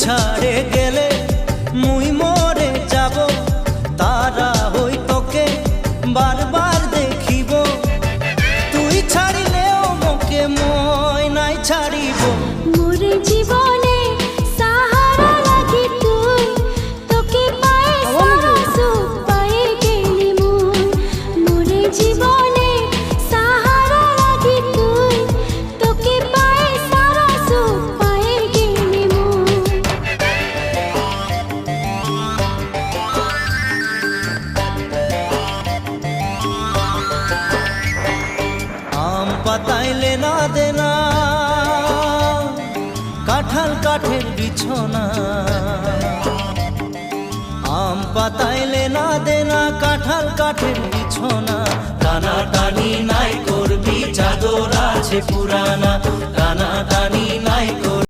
ছাড়ে গেলে মুই মরে যাব, তারা হই তোকে বারবার দেখিব। তুই ছাড়িলেও মোকে মই নাই ছাড়িব। মোর জীবনে সাহারা লাগি তুই, তোকে পায়ে সারা সুখ পায়ে গেলি মুই। মোর জীবনে সাহারা লাগি তুই, তোকে পায়ে সারা সুখ পায়ে গেলি মুই। আম পাতাইলে না দেনা, কাঁঠাল কাঠের বিছনা। আম পাতাইলে না দেনা, কাঁঠাল কাঠের বিছনা। টানা টানি নাই করবি, চাদর আছে পুরানা। টানা টানি নাই করবি।